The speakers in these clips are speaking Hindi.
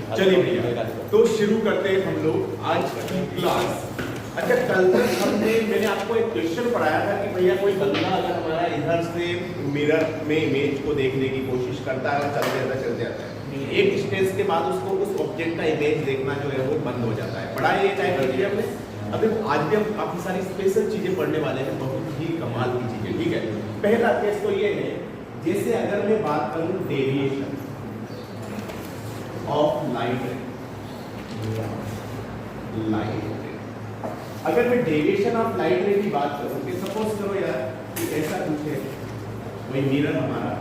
चलिए भैया, तो शुरू करते हैं हम लोग आज की क्लास। अच्छा, कल तक मैंने आपको एक क्वेश्चन पढ़ाया था कि भैया कोई बंदा अगर हमारा इधर से मिरर में इमेज को देखने की कोशिश करता है और चल जाता है, एक स्टेज के बाद उसको उस ऑब्जेक्ट का इमेज देखना जो है वो बंद हो जाता है। पढ़ा ये टाइप की चीजें हमने। अभी आज भी हम काफी सारी स्पेशल चीजें पढ़ने वाले हैं, बहुत ही कमाल की चीजें। ठीक है, पहला केस तो ये है, जैसे अगर मैं बात करूं डेविएशन ऑफ लाइट, अगर मैं डेविएशन ऑफ लाइट रे की बात करूं कि सपोज करो यार कि ऐसा कुछ है, वही मिरर हमारा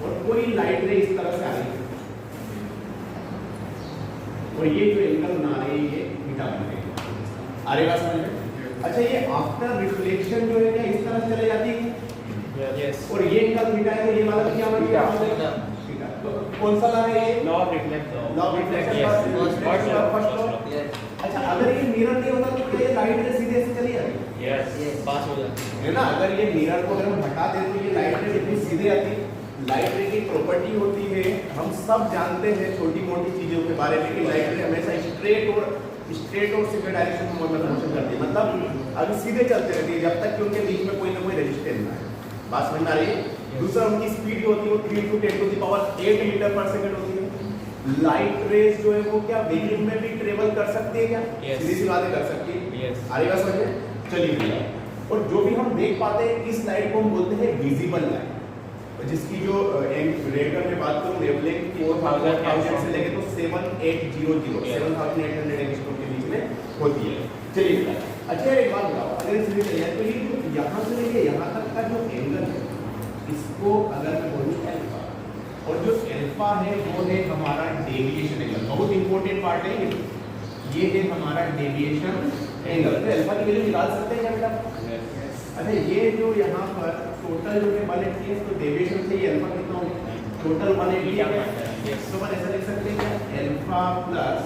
और कोई लाइट रे इस तरह से आ रही है, तो ये जो एंगल बना रहे हैं ये थीटा बन रही है। आ रही बात समझ में? अच्छा, ये आफ्टर रिफ्लेक्शन जो है क्या इस तरह से चले जाती है? यस। और ये एंगल थीटा है, तो ये वाला क्या बन गया? थीटा। तो कौन सा लॉ है ये? Law of reflection. Law of reflection first law. अच्छा, अगर ये मिरर नहीं होता तो क्या ये लाइट रे सीधे से चली जाती? यस, पास हो जाती है ना। अगर ये मिरर को अगर हम हटा दें तो ये लाइट रे कितनी सीधे आती है। लाइट रे की प्रॉपर्टी होती है, हम सब जानते हैं छोटी मोटी चीजों के बारे में कि लाइट रे हमेशा स्ट्रेट और सीधे डायरेक्शन में मोशन करती है, मतलब अभी सीधे चलते रहती है जब तक कि उनके बीच में कोई ना कोई रेजिस्टेंस ना है। बात समझ आ रही है? दूसरा, उनकी स्पीड होती है वो 3 × 10⁸ मीटर पर सेकंड होती है। लाइट रेज जो है वो क्या वैक्यूम में भी ट्रेवल कर सकती है क्या? सीधी सी बातें कर सकती है। आ रही बात समझ में? चलिए भैया, और जो भी हम देख पाते हैं इस लाइट को हम बोलते हैं विजिबल लाइट, जिसकी जो रेडियन में बात करूं वेवलेंथ 4000 से लेके तो 7800 7800 एंगस्ट्रॉम के बीच में होती है। चलिए भैया, अच्छा एक बात बताओ, अगर इसमें चलिए तो ये जो यहाँ से लेके यहाँ तक का जो एंगल है इसको अगर मैं बोलूँ अल्फा, और जो अल्फा है वो है हमारा डेविएशन एंगल, बहुत इंपॉर्टेंट पार्ट है ये है हमारा डेविएशन एंगल। तो अल्फा की वैल्यू निकाल सकते हैं क्या बेटा? अच्छा, ये जो यहाँ पर टोटल जो है 180 है, तो डेविएशन से ये अल्फा कितना हो गया? टोटल 180 है। तो अपन ऐसा लिख सकते हैं क्या? Alpha plus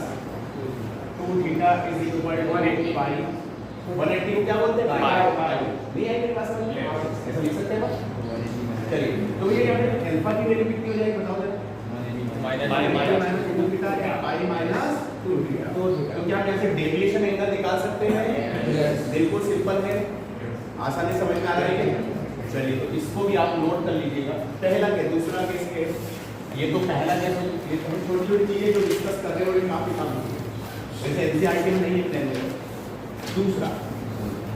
2 theta is equal to 180 180 को क्या बोलते हैं? पाई। नहीं है मेरे पास में, ऐसा लिख सकते हैं बस। चलिए, तो ये यहाँ पे अल्फा की वैल्यू कितनी हो जाएगी बताओ जरा? -2 थीटा या पाई माइनस 2 थीटा। तो क्या कैसे डेविएशन एंगल निकाल सकते हैं? बिल्कुल सिंपल है, आसानी समझ में आ रहा है। चलिए, तो इसको भी आप नोट कर लीजिएगा। पहला केस, दूसरा केस, ये तो पहला केस है। ये तो छोटी छोटी चीजें जो डिस्कस कर रहे हो ये काफी काम होती है, वैसे एनसीईआरटी में नहीं है।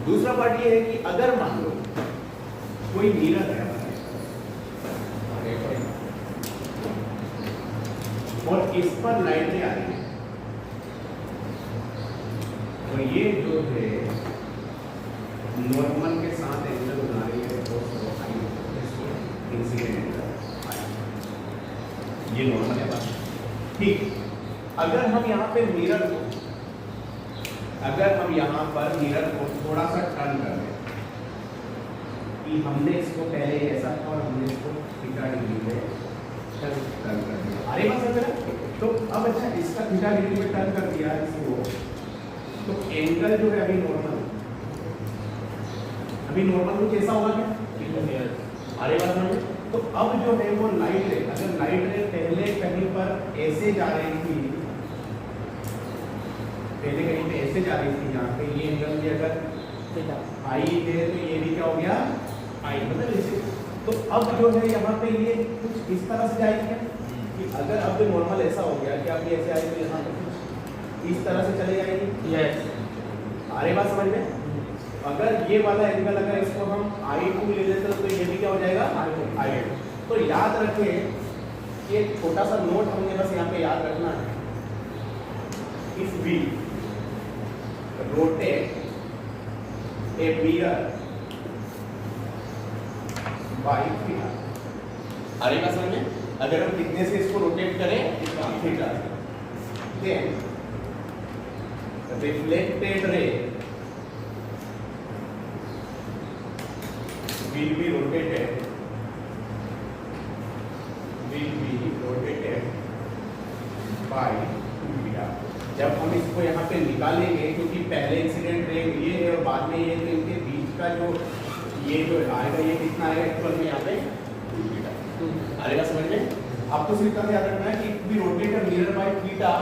दूसरा पार्ट ये है कि अगर मान लो कोई मिरर है और इस पर लाइटें आ रही है, तो ये जो है नॉर्मल के साथ एंगल बना रही है, इंसिडेंट एंगल, ये नॉर्मल है बात। ठीक, अगर हम यहाँ पे मिरर को थोड़ा सा टर्न कर दें कि हमने इसको पहले ऐसा था और हमने इसको थीटा डिग्री में टर्न कर दिया। अरे बात समझ? तो अब अच्छा, इसका थीटा डिग्री में टर्न कर दिया इसको, तो एंगल जो है अभी नॉर्मल कुछ ऐसा होगा क्या? अरे बात समझ? तो अब जो है वो लाइट रे, अगर लाइट रे पहले कहीं पर ऐसे जा रही थी, पहले कहीं पे ऐसे जा रही थी, यहाँ पे ये एंगल भी अगर आई है तो ये भी क्या हो गया? आई, मतलब ऐसे। तो अब जो है यहाँ पे ये कुछ इस तरह से जाएगी क्या? कि अगर अब नॉर्मल ऐसा हो गया कि आप ये ऐसे आए तो यहाँ पे कुछ इस तरह से चले जाएगी। यस। अरे बात समझ में? अगर ये वाला एंगल अगर इसको हम I2 ले लेते तो ये भी क्या हो जाएगा? I2। तो याद रखें कि एक छोटा सा नोट हमने बस यहाँ पे याद रखना है, if we rotate a mirror by theta. अरे बात समझ में? अगर हम कितने से इसको रोटेट करें? Theta, then reflected ray will be rotated by theta। जब हम इसको यहाँ पे निकालेंगे, क्योंकि पहले इंसिडेंट रे ये है और बाद में ये, तो इनके बीच का जो ये जो आएगा ये कितना आएगा एक्चुअल में यहाँ पे 2 थीटा। अरे समझ में? आपको सिर्फ याद रखना है कि we rotate a mirror by theta,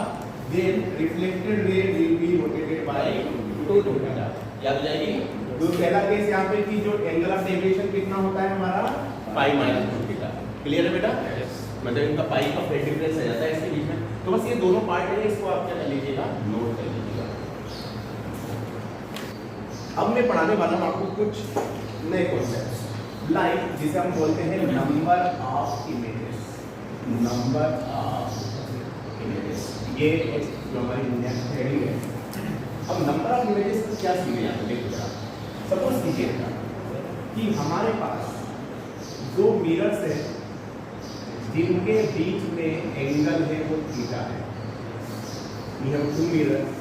then reflected ray will be rotated by 2 theta. याद हो जाएगी? जो पहला केस यहाँ पे कि जो एंगल ऑफ डेविएशन कितना होता है हमारा पाई माइनस 2 थीटा। क्लियर है बेटा? मतलब इनका पाई का फेज डिफरेंस आ जाता है इसके बीच में। तो बस ये दोनों पार्ट है, इसको आप क्या कर लीजिएगा, नोट कर लीजिएगा। अब मैं पढ़ाने वाला हूँ आपको कुछ नए कॉन्सेप्ट्स, लाइक जिसे हम बोलते हैं number of images. Number of images ये एक जो हमारी इंडिया की थ्योरी है। अब नंबर ऑफ इमेजेस को क्या सीखे यहाँ पे देखो जरा। सपोज कीजिएगा कि हमारे पास दो मिरर्स है जिनके बीच में एंगल है वो थीटा है। We have two mirrors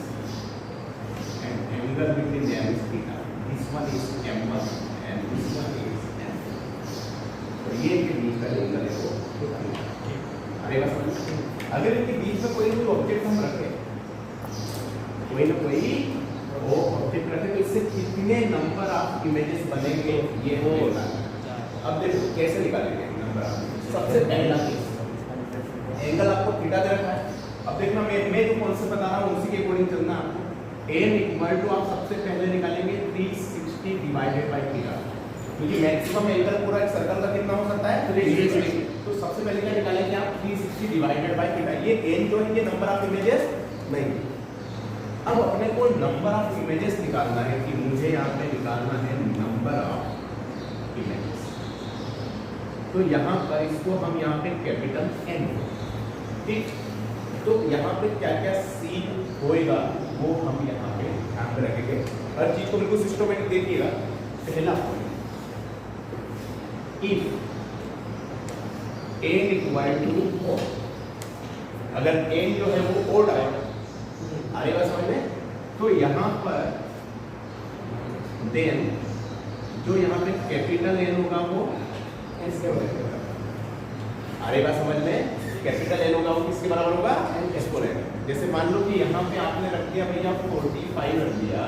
and angle between them is theta. This one is m1 and this one is m2. तो ये के बीच का एंगल है वो थीटा। अरे बस अगर इनके बीच में कोई ऑब्जेक्ट हम रखें, कोई ना कोई वो ऑब्जेक्ट रखें, तो इससे कितने नंबर ऑफ इमेजेस बनेंगे ये हो। अब देखो कैसे निकालेंगे नंबर ऑफ। सबसे पहला केस एंगल आपको थीटा दे रखा है। अब देखना मैं जो कॉन्सेप्ट बता रहा हूँ उसी के अकॉर्डिंग चलना आपको। n इक्वल टू आप सबसे पहले निकालेंगे 360 डिवाइडेड बाय थीटा, क्योंकि मैक्सिमम एंगल पूरा एक सर्कल का कितना हो सकता है 360। तो सबसे पहले क्या निकालेंगे आप 360 डिवाइडेड बाय थीटा। ये n जो है ये नंबर ऑफ इमेजेस नहीं। अब अपने को नंबर ऑफ इमेजेस निकालना है कि मुझे यहाँ पे निकालना है नंबर ऑफ इमेजेस। तो यहाँ पर इसको हम यहाँ पे कैपिटल N, ठीक। तो यहाँ पे क्या क्या सीन होएगा वो हम यहाँ पे ध्यान में रखेंगे। हर चीज को बिल्कुल सिस्टमैटिक देखिएगा। पहला point, if n equal to o, अगर n जो है वो ओड आएगा, आएगा समझ में, तो यहाँ पर देन जो यहाँ पे कैपिटल N होगा वो इसके बराबर होगा। आएगा समझ में, कैपिटल N होगा वो किसके बराबर होगा, S को रहेगा। जैसे मान लो कि यहाँ पे आपने रख दिया भैया 45 रख दिया,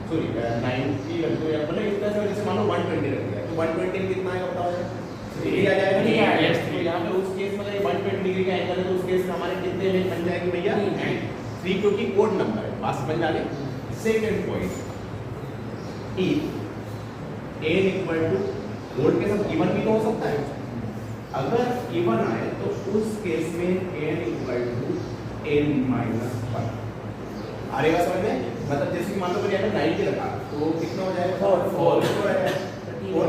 सॉरी 90 रख दो, या मतलब इस तरह से जैसे मान लो 120 रख दिया, तो 120 कितना आएगा बताओ, ये आ जाएगा। तो यहाँ पे उस केस में 120 डिग्री का एंगल है, तो उस केस में हमारे कितने में बन जाएगी भैया 3, क्योंकि कोड नंबर है। बात समझ आ गई। Second point, if n equal to code के साथ इवन भी तो हो सकता है। अगर इवन आए तो उस केस में n equal to n minus 1 आएगा समझ में। मतलब जैसे कि मान लो यहाँ पे 90 रखा तो कितना हो जाएगा 4 4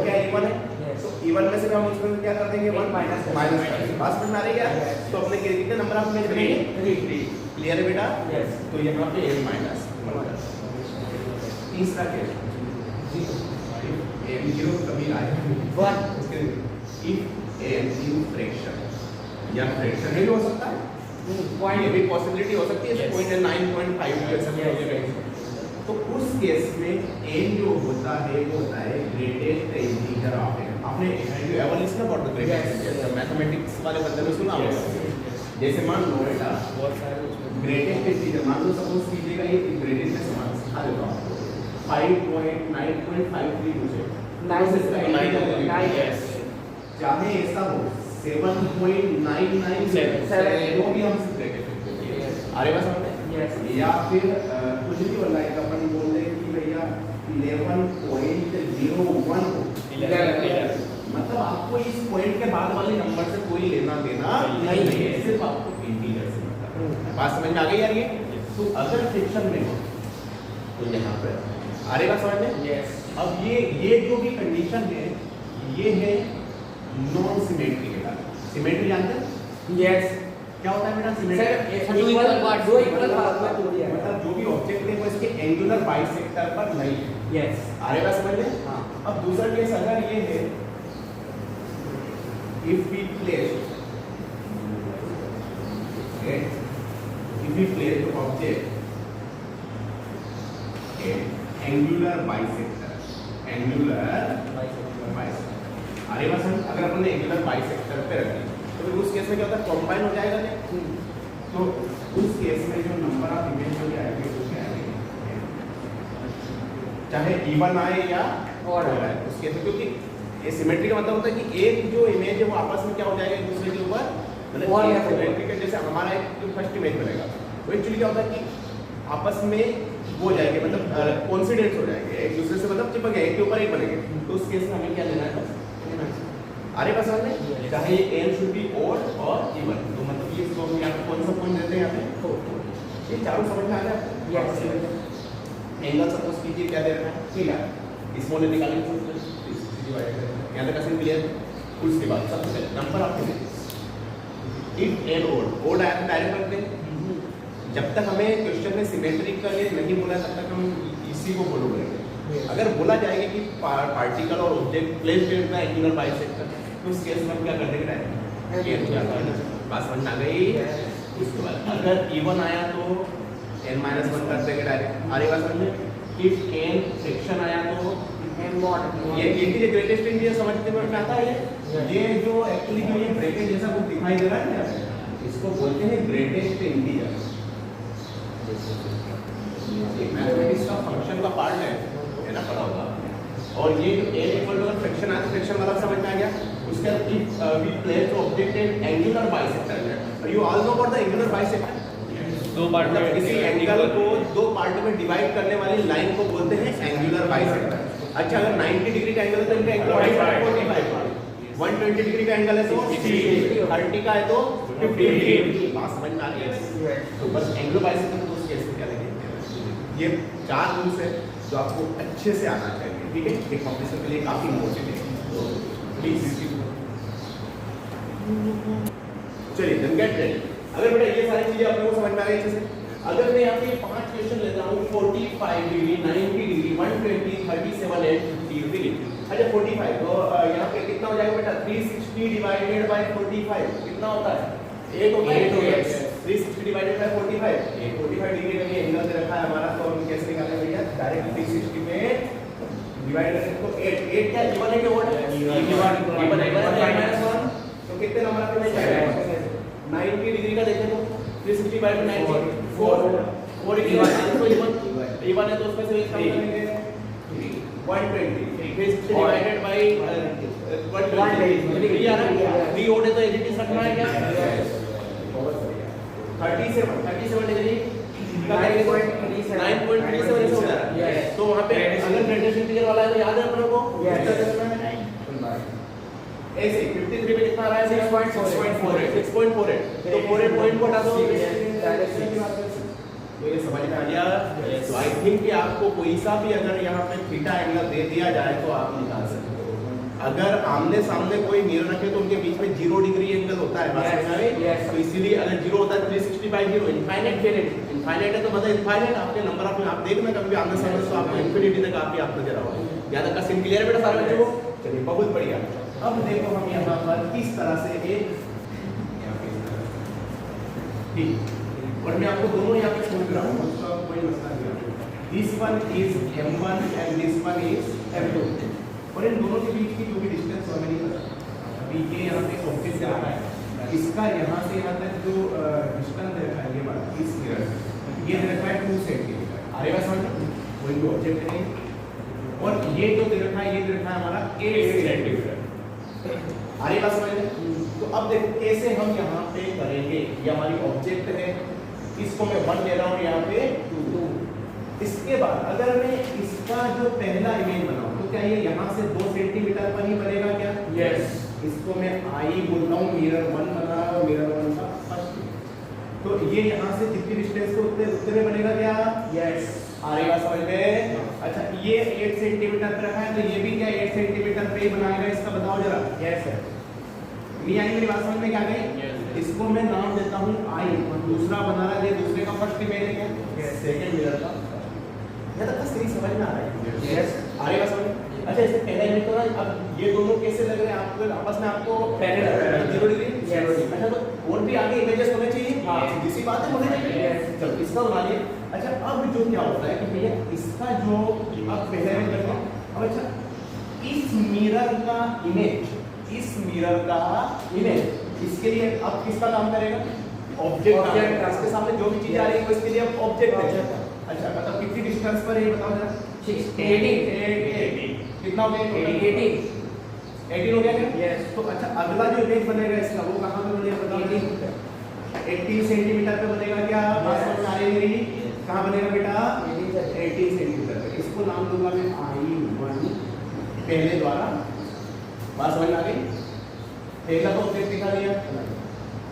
क्या इवन है, तो इवन में से हम उसमें क्या कर देंगे 1 माइनस बात समझ में आ रही है। तो अपने कितने नंबर ऑफ इमेज बनेंगे 3। क्लियर है बेटा? तो यहाँ पे n माइनस 1। तीसरा केस m0 कभी आएगा 1 इफ n इन फ्रैक्शन, या फ्रैक्शन भी हो सकता है, ये भी पॉसिबिलिटी हो सकती है, 0.9.5 भी हो सकता है। तो उस केस में n जो होता है वो होता है ग्रेटेस्ट इंटीजर ऑफ n। आपने जो evolution of order greatest mathematics वाले बंदे में सुना होगा। जैसे मान लो बेटा ग्रेटेस्ट इंटीजर, मान लो सपोज कीजिएगा ये ग्रेटेस्ट में समान सिखा देता हूं, 5.9.53 मुझे 9 चाहे ऐसा हो 7.997 वो भी हम सीख लेंगे। अरे बस हमने या फिर कुछ भी बोला है, अपन बोल रहे कि भैया 11.01 हो, मतलब आपको इस पॉइंट के बाद वाले नंबर से कोई लेना देना नहीं है, सिर्फ आपको इंटीजर से मतलब। बात समझ में आ गई यार? ये तो अगर फ्रिक्शन में हो तो यहाँ पर आ रही बात समझ में। अब ये जो भी कंडीशन है ये है नॉन सिमेट्री के कारण। सिमेट्री जानते हैं? यस। क्या होता है बेटा सिमेट्री? दो इक्वल पार्ट में तोड़ दिया, मतलब जो भी ऑब्जेक्ट है वो इसके एंगुलर बाइसेक्टर पर नहीं है। यस। आ रही बात समझ में? हाँ। अब दूसरा केस अगर ये है, if we place the object angular bisector, अरे बस अगर अपन ने एंगुलर बाइसेक्टर पे रख दी तो उस केस में क्या होता है, कॉम्बाइन हो जाएगा क्या? तो उस केस में जो नंबर ऑफ इमेज हो जाएंगे वो क्या आएंगे, चाहे इवन आए या ऑड आए उस केस में, क्योंकि ये सिमेट्री का मतलब होता है कि एक जो इमेज है वो आपस में क्या हो जाएगा एक दूसरे के ऊपर मतलब और ये या फिर सिमेट्रिकल जैसे हमारा एक जो फर्स्ट इमेज बनेगा वो एक्चुअली क्या होता है कि आपस में वो हो जाएंगे मतलब कोइंसिडेंस हो जाएंगे एक दूसरे से मतलब चिपक गए एक के ऊपर एक बनेंगे तो उस केस में हमें क्या लेना है बस अरे बस समझ में चाहे ये एन शुड बी ओड और इवन तो मतलब ये इसको हम यहाँ पे कौन सा पॉइंट देते हैं यहाँ पे ये चारों समझ में आ गया एंगल सपोज कीजिए क्या दे रखा है थीटा स्मॉल ए निकालेंगे यहाँ तक असल क्लियर उसके बाद सबसे पहले number of images if n odd आया तो डायरेक्ट रखते हैं जब तक हमें क्वेश्चन में सिमेट्रिकल नहीं बोला तब तक हम इसी को फॉलो करेंगे अगर बोला जाएगा कि पार्टिकल और object placed in the angular bisector तो उस केस में हम क्या कर देंगे डायरेक्ट ये हो जाता है बात समझ में आ गई उसके बाद अगर इवन आया तो n-1 कर देंगे डायरेक्ट आगे बात समझ में इफ n सेक्शन आया तो ये की ग्रेटेस्ट इंटीजर समझते में आता है ये जो एक्चुअली जो ये ब्रैकेट जैसा कुछ दिखाई दे रहा है ना इसको बोलते हैं ग्रेटेस्ट इंटीजर मैथमेटिक्स का फंक्शन का पार्ट है ना पढ़ा होगा और ये जो n इक्वल टू फ्रैक्शन है तो फ्रैक्शन वाला समझ में आ गया उसके बाद if we place object in angular bisector you all know about the angular bisector दो पार्ट में किसी एंगल को दो पार्ट में डिवाइड करने वाली लाइन को बोलते हैं एंगुलर बाइसेक्टर अच्छा अगर 90 डिग्री का एंगल है तो इनका एंगल 45 120 डिग्री का एंगल है तो 30 का है तो 50 डिग्री बात समझ में आ रही है तो बस एंगुलर बाइसेक्टर तो उस केस में क्या लेंगे ये चार रूल्स है जो आपको अच्छे से आना चाहिए ठीक है एक कॉम्पिटिशन के लिए काफी इम्पोर्टेंट है तो प्लीज चलिए देन गेट रेडी अगर बेटा ये सारी चीजें आपको समझ में आ गई अच्छे से अगर मैं यहाँ पे 5 क्वेश्चन लेता हूँ 45 डिग्री 90 डिग्री 120 37 एंड 50 डिग्री अच्छा 45 तो यहाँ पे कितना हो जाएगा बेटा 360 डिवाइडेड बाय 45 कितना होता है 8 होता है 360 डिवाइडेड बाय 45 45 डिग्री का ये एंगल दे रखा है हमारा तो हम कैसे निकालेंगे भैया डायरेक्ट 360 में डिवाइड करें तो 8 क्या इवन है कि ओड है इवन है -1 तो कितने नंबर पे जाएगा 90 डिग्री का देखें तो 360 बाय 90 4 इवन है तो उसमें से एक कम करेंगे 120 360 डिवाइडेड बाय 120 ये आ रहा है 3 ओड है तो एडिटिव रखना है क्या 37 डिग्री का करेंगे 9.37 ऐसे हो जा रहा है तो वहां पे अगर ग्रेटेस्ट इंटीजर वाला है तो याद है अपने को ऐसे 53 पे कितना आ रहा है 6.48 तो 48 पॉइंट को हटा दो डायरेक्शन की बात करते हैं तो ये समझ में आ गया तो आई थिंक कि आपको कोई सा भी अगर यहाँ पे थीटा एंगल दे दिया जाए तो आप निकाल सकते हो अगर आमने सामने कोई मिरर रखे तो उनके बीच में 0 डिग्री एंगल होता है बात समझ में आई तो इसीलिए अगर 0 होता है 360 बाय 0 इनफाइनाइट इनफाइनाइट है तो मतलब इनफाइनाइट आपके नंबर ऑफ आप देखना कभी आमने सामने तो आपको इंफिनिटी तक आप नजर आओगे यहाँ तक का सीन क्लियर है बेटा सारे बच्चों को चलिए बहुत बढ़िया अब देखो हम यहाँ पर किस तरह से एक ठीक और मैं आपको दोनों यहाँ पे छोड़ रहा हूँ उसका कोई मसला नहीं है this one is m1 and this one is m2 और इन दोनों के बीच की जो भी डिस्टेंस हमें नहीं पता अभी ये यहाँ पे ऑब्जेक्ट आ रहा है इसका यहाँ से यहाँ तक जो डिस्टेंस दे रखा है ये बात इस मिरर ये दे रखा है 2 सेंटीमीटर आएगा समझ कोई भी ऑब्जेक्ट नहीं और ये जो दे रखा है ये दे रखा है हमारा 8 सेंटीमीटर आगे बात समझ में तो अब देखो कैसे हम यहाँ पे करेंगे ये हमारी ऑब्जेक्ट है इसको मैं 1 ले रहा हूँ यहाँ पे 2 इसके बाद अगर मैं इसका जो पहला इमेज बनाऊँ तो क्या ये यहाँ से 2 सेंटीमीटर पर ही बनेगा क्या यस इसको मैं आई बोलता हूँ मिरर 1 बना रहा है मिरर 1 का फर्स्ट तो ये यहाँ से जितनी डिस्टेंस को उतने में बनेगा क्या यस आएगा समझ में अच्छा ये 8 सेंटीमीटर पे रखा है तो ये भी क्या 8 सेंटीमीटर पे ही बनाएगा इसका बताओ जरा यस सर नहीं आई मेरी बात समझ में क्या गई इसको मैं नाम देता हूँ आई दूसरा बना रहा है दूसरे का फर्स्ट इमेज है सेकंड मिरर का ये तक सीरीज समझ में आ रहा है यस आएगा समझ अच्छा इससे पहला इमेज तो ना अब ये दोनों कैसे लग रहे हैं आपको आपस में आपको पैरेलल 0 डिग्री अच्छा तो और भी आगे इमेजेस होने चाहिए हां इसी बात है होने चाहिए चलो इसका बना लिए अच्छा अब जो क्या होता है कि भैया इसका जो अब पहले में करते हैं अब अच्छा इस मिरर का इमेज इसके लिए अब किसका काम करेगा ऑब्जेक्ट इसके सामने जो भी चीज आ रही है इसके लिए अब ऑब्जेक्ट है अच्छा मतलब कितनी डिस्टेंस पर है बताओ जरा 80 कितना हो गया 80 18 हो गया क्या? Yes. तो अच्छा अगला जो इमेज बनेगा इसका वो कहाँ पे बनेगा बताओ? 18 सेंटीमीटर पे बनेगा क्या? बात समझ में आ रही है मेरी? कहाँ बनेगा बेटा? 18 सेंटीमीटर पे। इसको नाम दूंगा मैं I1 पहले द्वारा। बात समझ में आ गई? पहला तो ऑब्जेक्ट दिखा दिया।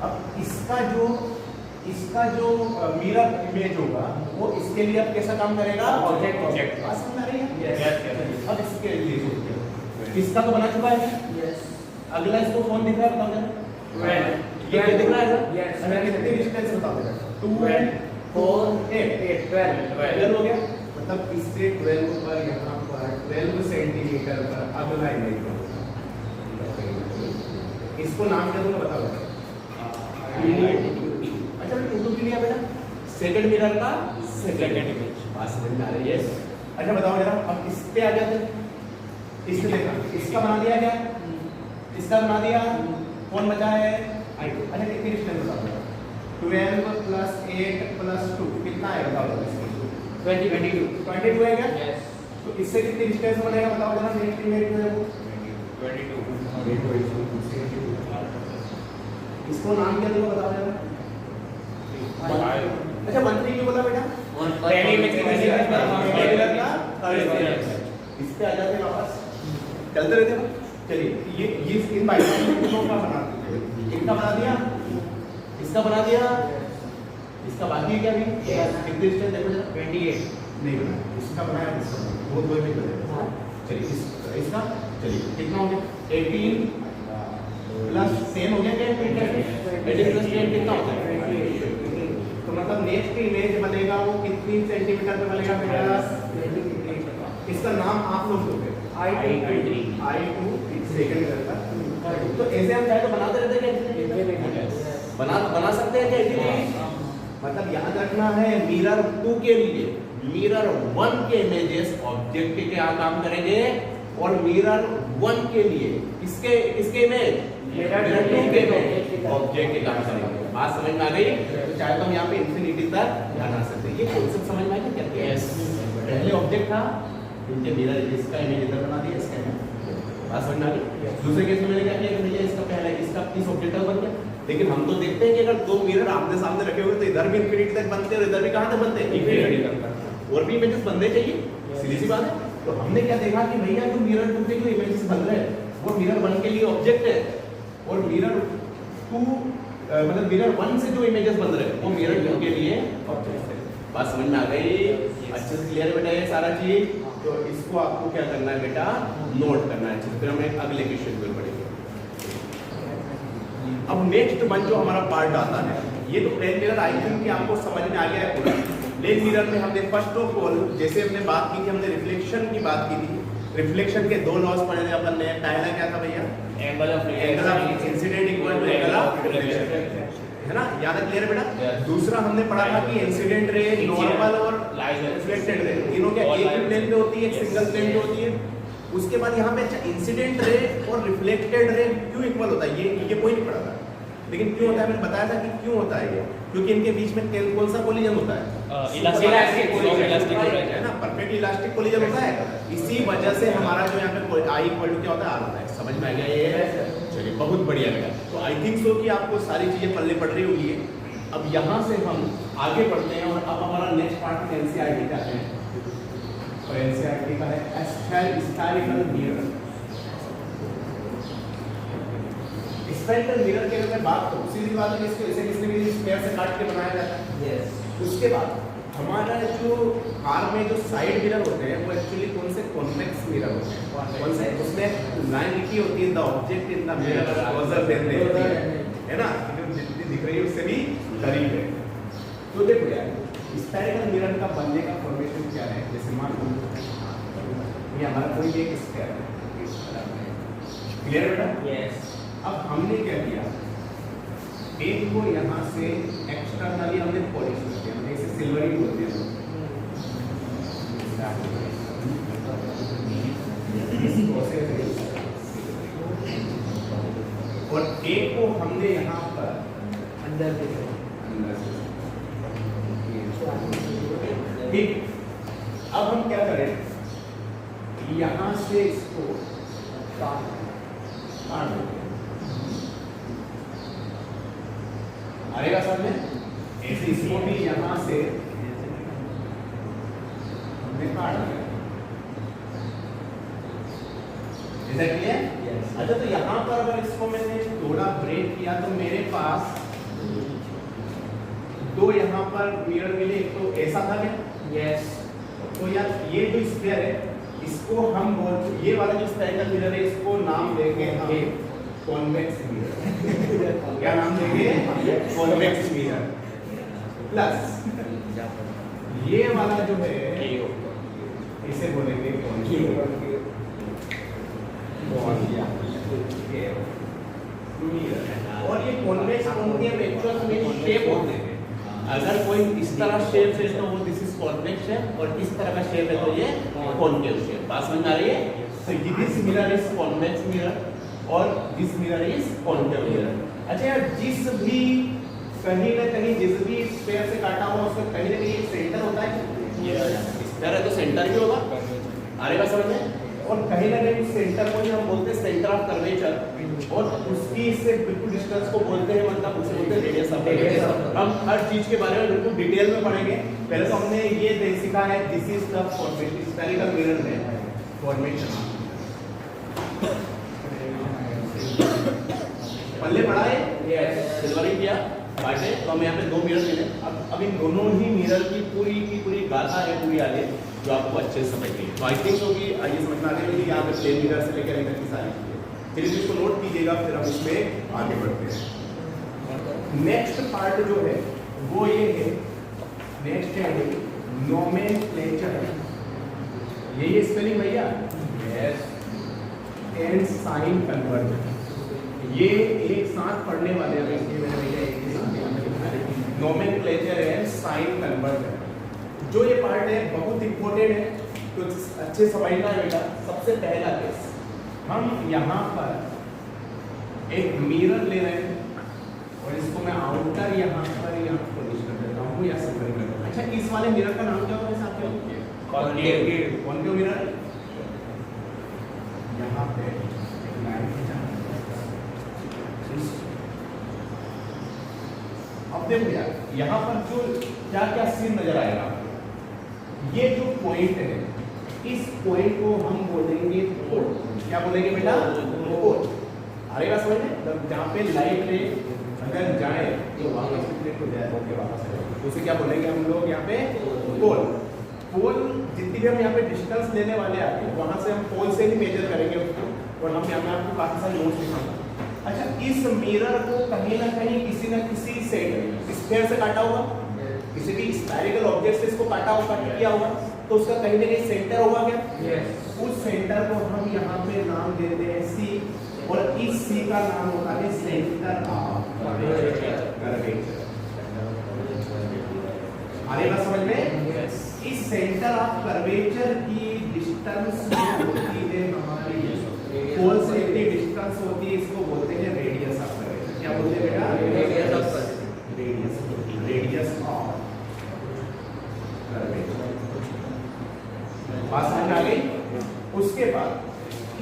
अब इसका जो मिरर इमेज होगा वो इसके लिए अब कैसा काम करेगा? ऑब्जेक्ट। बात समझ में आ रही है? अब इसके लिए इसका तो बना चुका है। अगला इसको कौन दिख रहा है बताओ जरा? ये क्या दिख रहा है? अच्छा कितनी डिस्टेंस बताओ जरा? 2 4 8 12 हो गया। मतलब इससे 12 पर यहाँ पर 12 सेंटीमीटर पर अगला इमेज होगा। इसको नाम क्या दूंगा बताओ जरा? अच्छा मैंने टू लिया बेटा, सेकंड मिरर का सेकंड इमेज। बात समझ में आ रही है? अच्छा बताओ जरा, अब इस पे आ जाते हैं। इससे देखा, इसका बना दिया क्या? इसका बना दिया। कौन बचा है? I2। अच्छा कितनी डिस्टेंस बताओ? 12 प्लस 8 प्लस 2 कितना है बताओ? 22 है क्या? तो इससे कितनी डिस्टेंस बनेगा बताओ जरा? नेक्स्ट इमेज जो है वो 22। इसको नाम क्या दूंगा बताओ जरा? अच्छा 1 3 क्यों बोला बेटा? पहली इमेज इस पे आ जाते वापस, चलते रहते हैं। चलिए ये इन बाइनोमियल्स का बना दीजिए। इनका बना दिया, इसका बना दिया, इसका बाकी है क्या अभी? कितनी डिस्टेंस देखो जरा? 28 नहीं बना, इसका बनाया, इसका बहुत बहुत नहीं बनेगा। चलिए इसका चलिए कितना हो गया? 18 प्लस 10 हो गया क्या? 18 प्लस 10 कितना होता है? तो मतलब नेक्स्ट इमेज बनेगा वो कितनी सेंटीमीटर पे बनेगा बेटा? इसका नाम आप लोग दोगे I2 सेकंड करता। तो ऐसे हम चाहे तो बनाते रहते हैं क्या? बना सकते हैं क्या? मतलब याद रखना है मिरर 2 के लिए मिरर 1 के इमेजेस ऑब्जेक्ट के क्या काम करेंगे और मिरर 1 के लिए किसके इमेज मिरर 2 के इमेज ऑब्जेक्ट के काम करेंगे। बात समझ में आ गई? तो चाहे तो हम यहाँ पे इंफिनिटी तक बना सकते हैं। ये कॉन्सेप्ट समझ में आ गया क्या? पहले ऑब्जेक्ट था, इनके मिरर इसका इमेज इधर बना दिया, इसका इमेज। बात समझ में आ गई? दूसरे केस में मैंने क्या किया कि भैया इसका पहला इसका इस ऑब्जेक्ट का बन गया। लेकिन हम तो देखते हैं कि अगर दो मिरर आमने सामने रखे हुए तो इधर भी इंफिनिटी तक बनते हैं और इधर भी कहां तक बनते हैं? इंफिनिटी तक। और भी इमेजेस बनने चाहिए, सीधी सी बात है। तो हमने क्या देखा कि भैया जो मिरर 2 के जो इमेजेस बन रहे हैं वो मिरर 1 के लिए ऑब्जेक्ट है और मिरर 2 मतलब मिरर 1 से जो इमेजेस बन रहे हैं वो मिरर 2 के लिए ऑब्जेक्ट है। बात समझ में आ गई? अच्छे से क्लियर बेटा ये सारा चीज। तो इसको आपको क्या करना है बेटा? नोट करना है। फिर हम एक अगले क्वेश्चन पर बढ़ेंगे। अब नेक्स्ट वन जो हमारा पार्ट आता है, ये तो प्लेन मिरर आई थिंक कि आपको समझ में आ गया है पूरा। प्लेन मिरर में हमने फर्स्ट ऑफ ऑल जैसे हमने बात की थी, हमने रिफ्लेक्शन की बात की थी। रिफ्लेक्शन के दो लॉस पढ़े थे अपन ने। पहला क्या था भैया? Angle of incident equal to angle of reflection, है ना? याद है? क्लियर है बेटा? दूसरा हमने पढ़ा था कि इंसिडेंट रे, नॉर्मल और रिफ्लेक्टेड रे तीनों क्या एक ही प्लेन पे होती है, एक सिंगल प्लेन पे होती है। उसके बाद यहाँ पे अच्छा इंसिडेंट रे और रिफ्लेक्टेड रे क्यों इक्वल होता है ये कोई नहीं पढ़ा था, लेकिन क्यों होता है मैंने बताया था कि क्यों होता है ये। क्योंकि इनके बीच में कौन सा कोलिजन होता है? इलास्टिक है ना? परफेक्ट इलास्टिक कोलिजन होता है। इसी वजह से हमारा जो यहाँ पे आई इक्वल टू क्या होता है? आर होता है। समझ में आ गया ये? चलिए बहुत बढ़िया लगा। तो आई थिंक सो कि आपको सारी चीजें पल्ले पड़ रही होगी। अब यहाँ से हम आगे बढ़ते हैं और अब हमारा नेक्स्ट पार्ट एनसीईआरटी का है और एनसीईआरटी का है स्फेरिकल मिरर। स्फेरिकल मिरर के अगर मैं बात करूँ, सीधी बात है कि इसको ऐसे किसी भी स्क्वायर से काट के बनाया जाता है। उसके बाद हमारा जो कार में जो साइड मिरर होते हैं वो एक्चुअली कौन से? कॉन्वेक्स मिरर होते हैं। कौन से? उसमें लाइन लिखी होती है the object in the mirror closure then है ना? जितनी दिख रही है उससे भी करीब है। तो देखो यार स्फेरिकल मिरर का बनने का फॉर्मेशन क्या है? जैसे मान लो ये हमारा कोई एक स्क्वायर है। क्लियर है बेटा? यस। अब हमने क्या किया? एक को यहाँ से एक्सटर्नली हमने पॉलिश कर दिया, हमने इसे सिल्वरिंग बोलते हैं। और एक को हमने यहाँ पर अंदर ठीक। अब हम क्या करें? यहाँ से इसको काट देते हैं। आएगा समझ में? ऐसे इसको भी यहाँ से हमने काट दिया। ऐसा क्लियर? अच्छा, तो यहाँ पर अगर इसको मैंने थोड़ा ब्रेक किया तो मेरे पास दो यहाँ पर मिरर मिले। एक तो ऐसा था क्या? यस। तो यार ये जो स्फीयर है इसको हम बोल, ये वाला जो स्फेरिकल मिरर है इसको नाम देंगे हम कॉन्वेक्स मिरर। क्या नाम देंगे? Convex mirror. प्लस ये वाला जो है इसे बोलेंगे और ये कॉन्वेक्स कॉन्केव एक्चुअल में शेप होते हैं। अगर कोई इस तरह शेप है तो वो दिस इज कॉन्वेक्स शेप, और इस तरह का शेप है तो ये कॉन्केव शेप। बात समझ आ रही है? So this mirror is convex mirror और this mirror is concave mirror। अच्छा यार, जिस भी कहीं ना कहीं जिस भी स्फीयर से काटा हुआ उसमें कहीं ना कहीं एक सेंटर होता है। स्फीयर है तो सेंटर भी होगा, आएगा समझ में? और कहीं ना कहीं सेंटर को ही हम बोलते हैं सेंटर ऑफ कर्वेचर, और उसकी से बिल्कुल डिस्टेंस को बोलते हैं, मतलब उसे बोलते हैं रेडियस ऑफ कर्वेचर। हम हर चीज के बारे में बिल्कुल डिटेल में पढ़ेंगे। पहले तो हमने ये सीखा है this is the formation, spherical mirror में फॉर्मेशन पल्ले पढ़ा है, सिल्वरिंग किया बाटे। तो हम यहाँ पे दो मिरर मिले। अब इन दोनों ही मिरर की पूरी गाथा है पूरी आगे, जो आपको अच्छे से समझ गई। तो आई थिंक होगी, आइए समझ में आने लगी यहाँ पे प्लेन मिरर से लेकर इधर की सारी चीजें। चलिए इसको नोट कीजिएगा, फिर हम इसमें आगे बढ़ते हैं। नेक्स्ट पार्ट जो है वो ये है, नेक्स्ट है नोमेनक्लेचर। ये स्पेलिंग भैया, यस, एंड साइन कन्वर्जन। ये एक साथ पढ़ने वाले हैं, इसलिए मैंने भैया एक ही साथ नोमेनक्लेचर एंड साइन कन्वर्जन। जो ये पार्ट है बहुत इंपॉर्टेंट है, तो अच्छे समझना है बेटा। सबसे पहला केस, हम यहाँ पर एक मिरर ले रहे हैं और इसको मैं आउटर यहाँ पर पोजिशन कर देता हूँ या सिंपल कर देता हूँ। अच्छा, इस वाले मिरर का नाम क्या होगा साथ में? Concave mirror. यहाँ पे अब देखो यार, यहाँ पर जो क्या क्या सीन नजर आएगा, ये जो पॉइंट है इस पॉइंट को हम बोलेंगे पोल। क्या बोलेंगे बेटा? पोल। आएगा समझ में? मतलब जहाँ पे लाइट रे अगर जाए तो वापस रिफ्लेक्ट हो जाए, ओके वापस आएगा, तो उसे क्या बोलेंगे हम लोग यहाँ पे? पोल। पोल जितनी भी हम यहाँ पे डिस्टेंस लेने वाले आगे, वहाँ से हम पोल से ही मेजर करेंगे उसको, और हम यहाँ पे आपको काफी सारे नोट्स दिखाऊंगा। अच्छा, इस मिरर को कहीं ना कहीं किसी न किसी स्फीयर से काटा होगा, किसी भी स्फेरिकल ऑब्जेक्ट से इसको काटा होगा, कट किया होगा, तो उसका कहीं ना कहीं सेंटर होगा क्या? yes। उस सेंटर को हम यहाँ पे नाम देते हैं सी, और इस सी का नाम होता है सेंटर ऑफ कर्वेचर। आएगा समझ में? इस सेंटर ऑफ कर्वेचर की डिस्टेंस होती है हमारी पोल से इतनी डिस्टेंस होती है, इसको बोलते हैं रेडियस ऑफ कर्वेचर। क्या बोलते हैं बेटा? Radius of curvature. बात समझ आ गई? उसके बाद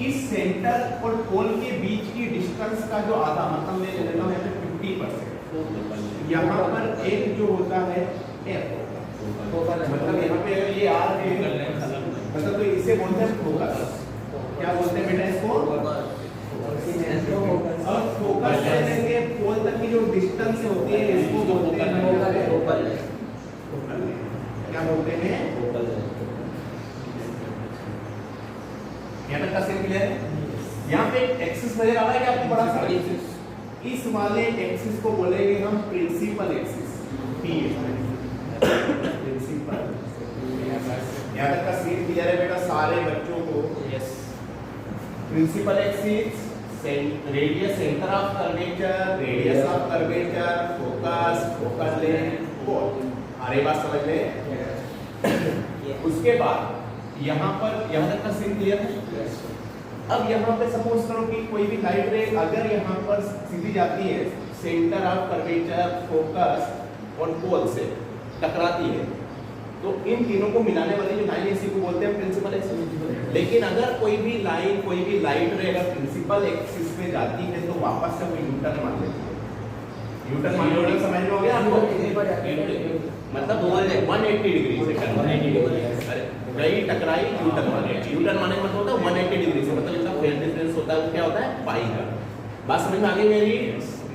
इस सेंटर और पोल के बीच की डिस्टेंस का जो आधा, मतलब मैं ले लेता हूँ यहाँ पे 50%। यहाँ पर एक जो होता है F, मतलब यहाँ पे अगर ये R है, मतलब तो इसे बोलते हैं फोकस। क्या बोलते हैं बेटा इसको? और फोकस से पोल तक की जो डिस्टेंस होती है इसको बोलते हैं फोकल। क्या बोलते हैं? यहाँ तक का सीन क्लियर है? यहाँ पे एक्सिस नजर आ रहा है क्या आपको? बड़ा सा इस वाले एक्सिस को बोलेंगे हम प्रिंसिपल एक्सिस, प्रिंसिपल। यहाँ तक का सीन क्लियर है बेटा सारे बच्चों को? Yes. Principal axis, radius, centre of curvature, radius of curvature, focus, focal length, pole. हमारी बात समझ ले? उसके बाद यहाँ पर यहाँ तक का सीन क्लियर है? अब यहाँ पे सपोज करो कि कोई भी लाइट रे अगर यहाँ पर सीधी जाती है सेंटर ऑफ कर्वेचर, फोकस और पोल से टकराती है, तो इन तीनों को मिलाने वाली जो लाइन है इसी को बोलते हैं प्रिंसिपल एक्सिस। लेकिन अगर कोई भी लाइन, कोई भी लाइट रे अगर प्रिंसिपल एक्सिस पे जाती है तो वापस से कोई यूटर्न मार लेती है। यूटर्न मारने वाला समझ में हो गया आपको? मतलब 180 डिग्री से टर्न, अरे गई टकराई यूटर्न मारे। यूटर्न मारने का मतलब होता है 180 डिग्री से, मतलब इसका फेज डिफरेंस होता है वो क्या होता है पाई का। बात समझ में आ गई मेरी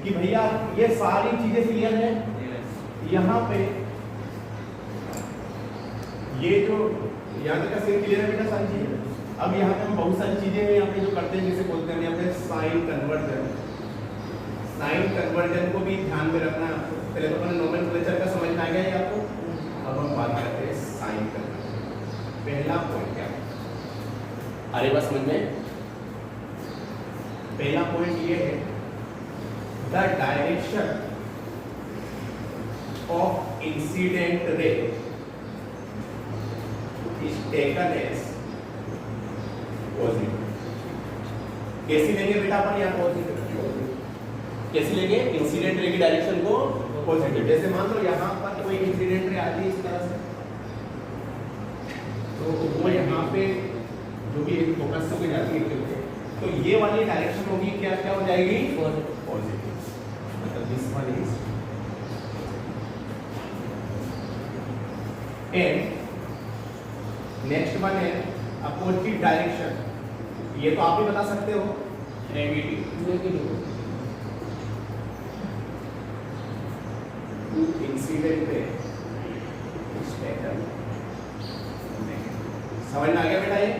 कि भैया ये सारी चीजें क्लियर है। यहाँ पे ये जो यहाँ तक का सेम क्लियर है बेटा सारी चीजें। अब यहाँ पे हम बहुत सारी चीजें हैं यहाँ पे जो करते हैं, जैसे बोलते हैं यहाँ पे साइन कन्वर्जन। साइन कन्वर्जन को भी ध्यान में रखना है आपको। पहले तो अपने नोमेनक्लेचर का समझ में आ गया है आपको। अब हम बात करते हैं साइन कन्वर्जन। पहला पॉइंट क्या है? अरे बस समझ में, पहला पॉइंट ये है the direction of incident ray is taken as positive। कैसी लेंगे बेटा अपन यहाँ पॉजिटिव? कैसी लेंगे? इंसिडेंट रे की डायरेक्शन को पॉजिटिव। जैसे मान लो यहाँ पर कोई इंसिडेंट रे आती है इस तरह से, तो वो यहाँ पे जो भी एक फोकस से कोई जाती है तो ये वाली डायरेक्शन होगी क्या क्या हो जाएगी? पॉजिटिव। मतलब this one is and next one है अपोजिट डायरेक्शन। ये तो आप भी बता सकते हो, नेगेटिव। इंसिडेंट पे समझ में आ गया बेटा ये?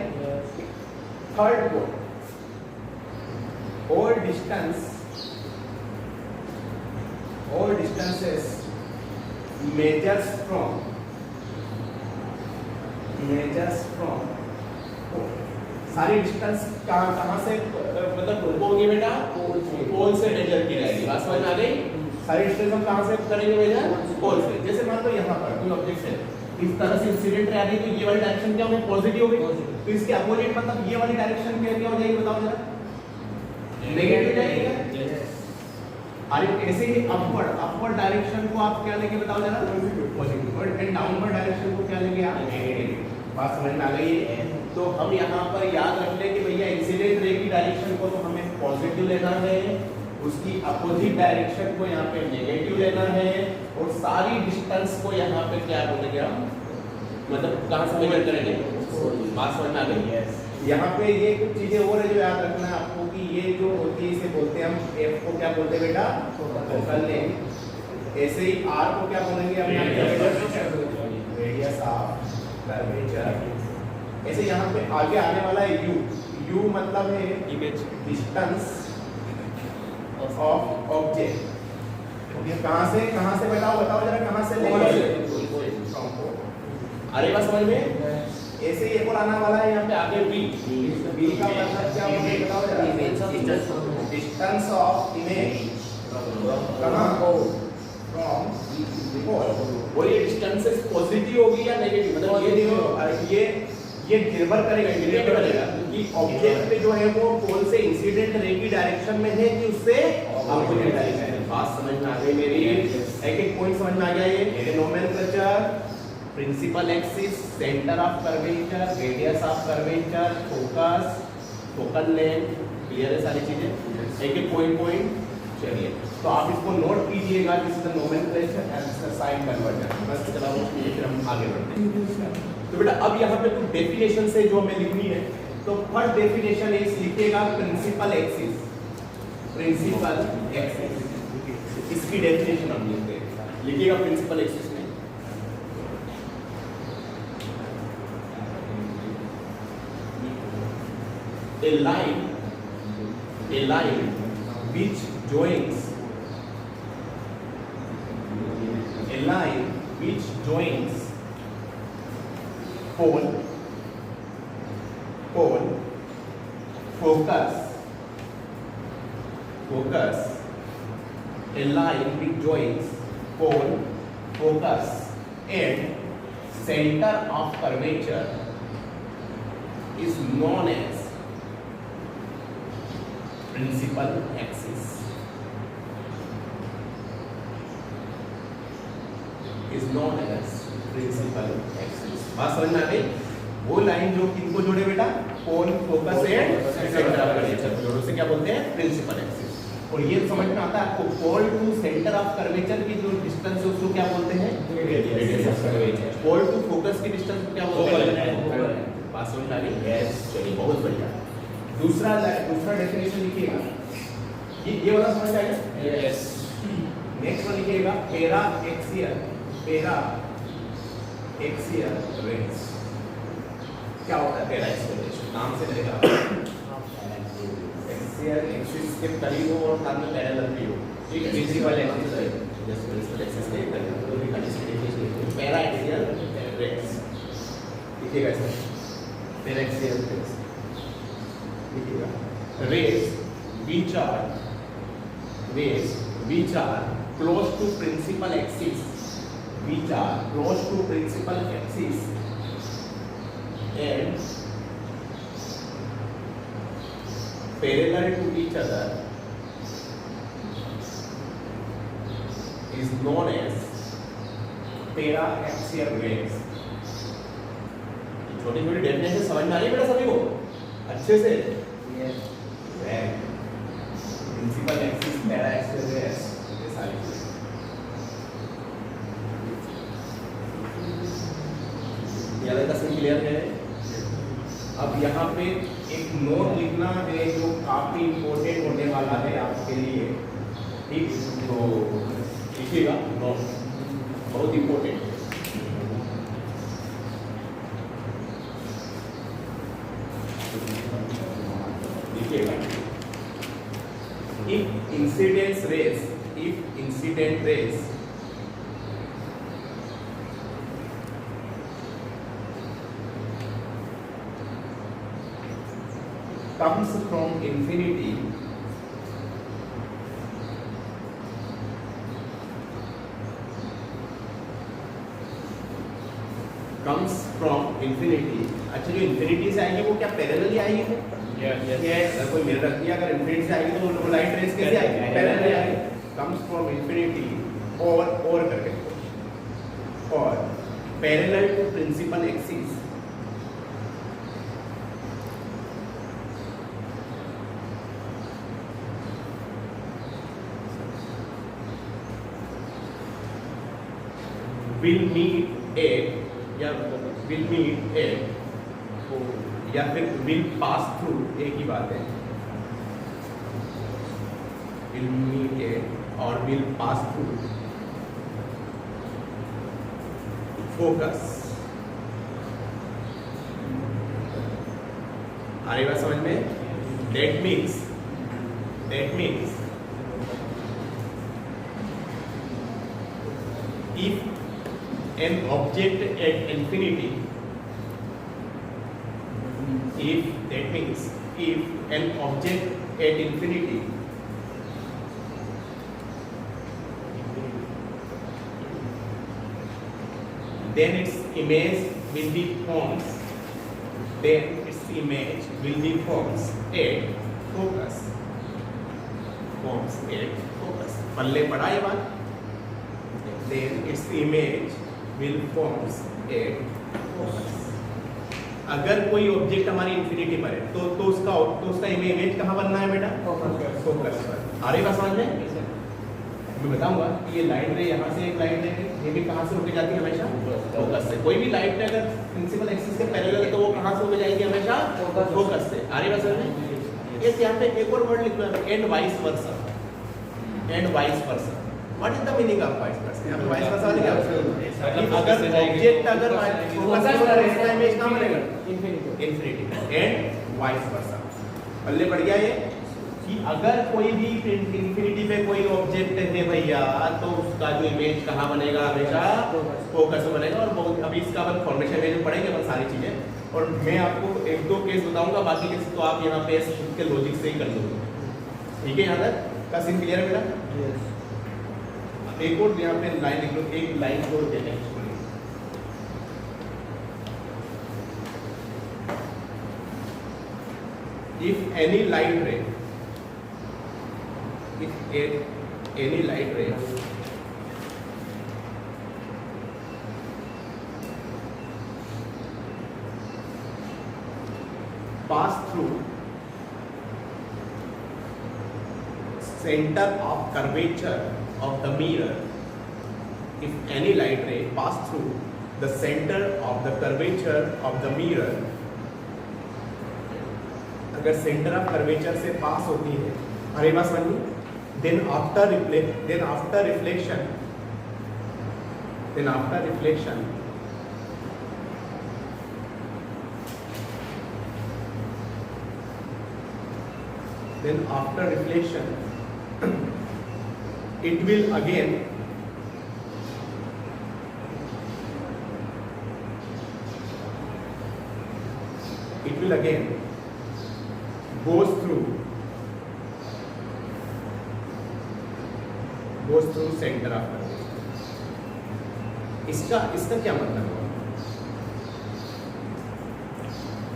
Third point, all distances measures from सारी डिस्टेंस कहाँ से मतलब होगी बेटा? पोल से मेजर की जाएगी। बात समझ में आ गई? सारी डिस्टेंस हम कहाँ से करेंगे मेजर? पोल से। जैसे मान लो यहाँ पर कोई ऑब्जेक्ट है, इस तरह से इंसिडेंट रे आ रही है तो ये वाली डायरेक्शन क्या होगी? पॉजिटिव होगी। तो इसके अपोजिट मतलब ये वाली डायरेक्शन क्या हो जाएगी बताओ जरा? नेगेटिव जाएगी। अरे ऐसे ही अपवर्ड डायरेक्शन को आप क्या लेंगे बताओ जरा? पॉजिटिव। और डाउनवर्ड डायरेक्शन को क्या लेंगे आप? नेगेटिव। बात समझ में आ गई है? तो हम यहाँ पर याद रख लें कि भैया इंसिडेंट रे की डायरेक्शन को तो हमें पॉजिटिव लेना है, उसकी अपोजिट डायरेक्शन को यहाँ पे नेगेटिव लेना है, और सारी डिस्टेंस को यहाँ पे क्या बोलेंगे हम? मतलब कहाँ से मेजर करेंगे? बात समझ में आ गई? यहाँ पे ये कुछ चीजें और है जो याद रखना है आपको कि ये जो होती है इसे बोलते हैं हम एफ को क्या बोलते हैं बेटा? Focal length. ऐसे ही आर को क्या बोलेंगे हम? Radius of curvature. ऐसे यहाँ पे आगे आने वाला है यू। यू मतलब है इमेज डिस्टेंस ऑफ ऑब्जेक्ट। कहाँ से बताओ जरा कहाँ से लेंगे? अरे बस समझ में? ऐसे ही एक और आने वाला है यहाँ पे आगे बी। बी का मतलब क्या होगा बताओ जरा? डिस्टेंस ऑफ इमेज कहाँ को? फ्रॉम और ये डिस्टेंस पॉजिटिव होगी या नेगेटिव? मतलब ये निर्भर करेगा, इंडिकेट करेगा कि ऑब्जेक्ट पे जो है वो पोल से इंसिडेंट रे की डायरेक्शन में है कि उससे अपोजिट डायरेक्शन में। बात समझ में आ गई मेरी? एक पॉइंट समझ में आ गया ये? Nomenclature, principal axis, centre of curvature, radius of curvature, focus, focal length, clear है सारी चीजें? एक पॉइंट। चलिए तो आप इसको नोट कीजिएगा, this is the nomenclature and this is sine conversion. बस चला फिर हम आगे बढ़ते हैं। तो बेटा अब यहाँ पे कुछ डेफिनेशन से जो हमें लिखनी है, तो फर्स्ट डेफिनेशन इज लिखिएगा प्रिंसिपल एक्सिस। प्रिंसिपल एक्सिस इसकी डेफिनेशन हम लिखते हैं, लिखिएगा प्रिंसिपल एक्सिस में। A line which joins pole, focus, a line which joins pole, focus and center of curvature is known as principal axis। is known as principal axis. बात समझ में आ गई? वो लाइन जो किनको जोड़े बेटा, कोन, focus and centre of curvature को जोड़ो, से क्या बोलते हैं, प्रिंसिपल एक्सिस। और ये समझ में आता है आपको, pole to centre of curvature की जो डिस्टेंस है उसको क्या बोलते हैं, radius of curvature. Pole to focus की डिस्टेंस को क्या बोलते हैं, बात समझ में आ गई? यस, चलिए बहुत बढ़िया। दूसरा डेफिनेशन लिखिएगा, ये वाला समझ में आएगा? यस। नेक्स्ट वन लिखिएगा, पैरा एक्सियल रेंज। क्या होता है पैरा एक्सियल रेंज? नाम से लगेगा, एक्सियल एक्सिस के करीब हो और साथ में पैरेलल भी हो, ठीक है, प्रिंसिपल एक्सिस है, जस्ट प्रिंसिपल एक्सिस के करीब तो भी कंडीशन लिखिए, पैरा एक्सियल रेंज लिखिएगा इसमें, पैरा एक्सियल रेंज लिखिएगा। Rays which are close to principal axis, and parallel to each other is known as para-axial rays। छोटी छोटी डेफिनेशन समझ में आ रही है बेटा सभी को अच्छे से? Principal axis, paraxial rays, ये सारी चीजें ये तस्वीर क्लियर है। अब यहाँ पे एक नोट लिखना है जो काफी इम्पोर्टेंट होने वाला है आपके लिए, ठीक? तो लिखिएगा नोट, बहुत इम्पोर्टेंट। लिखिएगा, if incident rays comes from infinity अच्छा, जो इंफिनिटी से आएगी वो क्या पैरेलल ही आएगी? यस। अगर कोई मिरर रख दिया, अगर इंफिनिटी से आएगी तो वो लाइट रेज कैसे आएगी? पैरेलल आएगी। कम्स फ्रॉम इंफिनिटी और करके, और parallel to principal axis will meet at या फिर will pass through, एक ही बात है, will meet at और will pass through focus। आ रही बात समझ में? that means if an object at infinity, if an object at infinity then its image will be forms at focus। पल्ले पड़ा ये बात? then its image will forms at focus। अगर कोई ऑब्जेक्ट हमारी इंफिनिटी पर है तो उसका इमेज कहाँ बनना है बेटा? फोकस पर। आ रही बात समझ में? मैं बताऊंगा कि ये लाइट रे यहाँ से एक लाइट रे ये भी कहाँ से होके जाती है? हमेशा फोकस से। कोई भी लाइट रे अगर प्रिंसिपल एक्सिस के पैरेलल है तो वो कहाँ से होके जाएगी? हमेशा फोकस से। आ रही बात समझ में? इस यहाँ पे एक और वर्ड लिख लो, and vice versa. What is the meaning of vice versa? यहाँ पे vice versa वाली क्या है? अगर ऑब्जेक्ट अगर फोकस पर है इसका इमेज कहाँ बनेगा? इंफिनिटी। And vice versa. पल्ले पड़ गया ये कि अगर कोई भी इंफिनिटी पे कोई ऑब्जेक्ट है भैया तो उसका जो इमेज कहाँ बनेगा? हमेशा फोकस में बनेगा। और बहुत अभी इसका अपन फॉर्मेशन में जो पढ़ेंगे अपन सारी चीजें, और मैं आपको एक दो केस बताऊंगा, बाकी केस तो आप यहाँ पे खुद के लॉजिक से ही कर लोगे। ठीक है, यहाँ तक का सीन क्लियर है मेरा? एक और यहाँ पे लाइन लिख लो, एक लाइन छोड़ के नेक्स्ट बोलिए। If any light ray pass through center of curvature of the mirror, if any light ray pass through the center of the curvature of the mirror, अगर सेंटर ऑफ कर्वेचर से पास होती है, अरे बात समझिए, then after reflection it will again goes through center of curvature. इसका क्या मतलब है?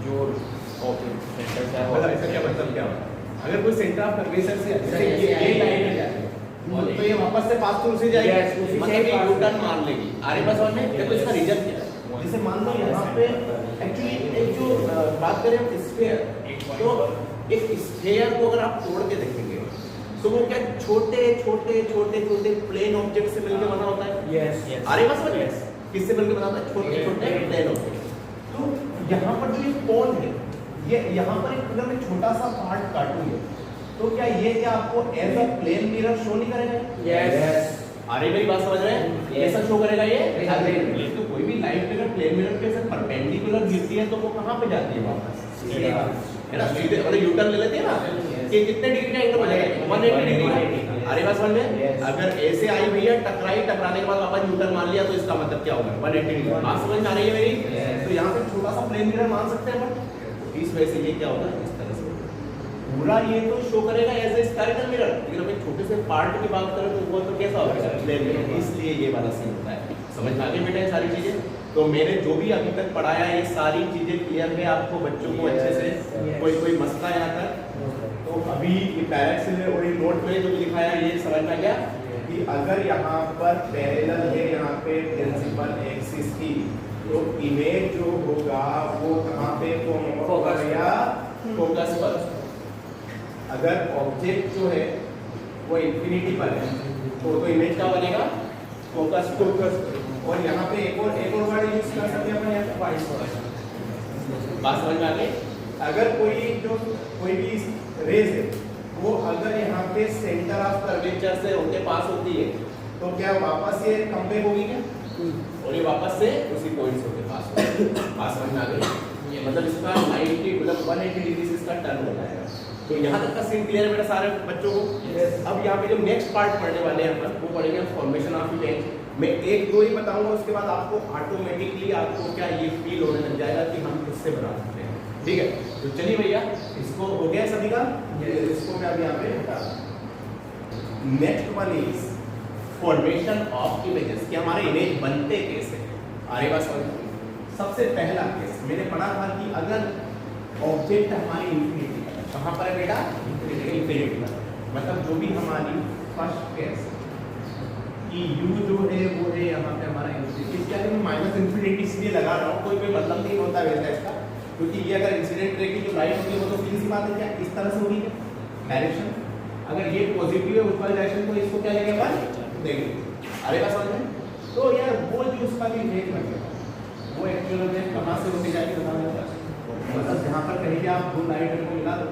जो सेंटर से मतलब इसका क्या मतलब क्या होता है? अगर कोई सेंटर ऑफ कर्वेचर से जैसे ये लाइन है जाती है, तो ये वापस से पास थ्रू से जाएगी, मतलब ये यू टर्न मार लेगी। आरे पास और में देखो इसका रीजन क्या है? जैसे मान लो यहाँ पे एक्चुअली एक जो बात करें हम स्फीयर, तो एक स्फीयर को अगर आप तोड़ के देखेंगे तो वो क्या छोटे प्लेन ऑब्जेक्ट से मिलकर बना होता है। यस अरे बस किससे मिलकर बना होता है? छोटे प्लेन ऑब्जेक्ट। तो यहाँ पर जो ये कोन है, ये यहाँ पर एक अगर मैं छोटा सा पार्ट काटूंगा तो क्या आपको as a plane mirror show नहीं करेगा? यस अरे मेरी बात समझ रहे हैं? ऐसा शो करेगा ये तो कोई भी लाइट अगर प्लेन मिरर के साथ परपेंडिकुलर गिरती है तो वो कहाँ पे जाती है? वापस है ना, सीधे अरे यू टर्न ले लेती है ना कि कितने डिग्री का एंगल हो जाएगा? 180 डिग्री। अरे बात समझ में? अगर ऐसे आई भैया टकराने के बाद वापस यू टर्न मान लिया तो इसका मतलब क्या होगा? 180 डिग्री। बात समझ में आ रही है मेरी? तो यहाँ पे छोटा सा प्लेन मिरर मान सकते हैं अपन, इस वजह से ये क्या होगा? इस तरह से पूरा ये तो शो करेगा एज ए स्फेरिकल मिरर, लेकिन हम एक छोटे से पार्ट की बात करें तो वो तो कैसा होगा? Plane mirror. इसलिए ये वाला सीन होता है। समझ में आ गई बेटा ये सारी चीजें? तो मैंने जो भी अभी तक पढ़ाया ये सारी चीजें क्लियर है आपको बच्चों को अच्छे से? कोई मसला यहाँ तक? तो अभी ये डायरेक्ट और ये नोट में जो लिखा है ये समझ में आ गया कि अगर यहाँ पर पैरेलल है यहाँ पे प्रिंसिपल एक्सिस की, तो इमेज जो होगा वो कहाँ पे फोकस या फोकस पर। अगर ऑब्जेक्ट जो है वो इंफिनिटी पर है तो इमेज क्या बनेगा? फोकस। और यहाँ पे एक और वर्ड यूज कर सकते हैं अपन यहाँ पे पॉइंट। बात समझ में आ गई? अगर कोई भी रेज है वो अगर यहाँ पे सेंटर ऑफ कर्वेचर से उनके पास होती है तो क्या वापस ये कंपेयर होगी क्या? और ये वापस से उसी पॉइंट से उनके पास होगी। बात समझ में आ गई? मतलब इसका 90 मतलब 180 डिग्री से इसका टर्न हो जाएगा। तो यहाँ तक का सीन क्लियर है बेटा सारे बच्चों को? अब यहाँ पे जो नेक्स्ट पार्ट पढ़ने वाले हैं अपन वो पढ़ेंगे फॉर्मेशन ऑफ इमेज। मैं एक दो ही बताऊंगा, उसके बाद आपको ऑटोमेटिकली आपको क्या ये फील होने लग जाएगा कि हम खुद से बना सकते हैं। ठीक है, तो चलिए भैया इसको हो गया सभी का? इसको मैं अभी यहाँ पे बता रहा हूँ। Next one is formation of images कि हमारे इमेज बनते कैसे। अरे बस सबसे पहला केस मैंने पढ़ा था कि अगर ऑब्जेक्ट हमारी इंफिनिटी पर, कहाँ पर है बेटा? इंफिनिटी पर, मतलब जो भी हमारी फर्स्ट केस कि u जो है वो है यहाँ पे हमारा इंफिनिटी। क्या है? मैं माइनस इंफिनिटी इसलिए लगा रहा हूँ, कोई मतलब नहीं होता वैसा इसका, क्योंकि ये अगर इंसिडेंट रे की जो लाइट होगी वो तो सीधी सी बात है क्या इस तरह से होगी क्या डायरेक्शन। अगर ये पॉजिटिव है उस वाली डायरेक्शन तो इसको क्या लेंगे अपन? नेगेटिव। अरे बात समझ में? तो यार वो जो उसका भी रेट लगेगा वो एक्चुअल में कहाँ से होके जाएगी बता दो। मतलब जहाँ पर कहीं भी आप दो लाइट रे को मिला दो,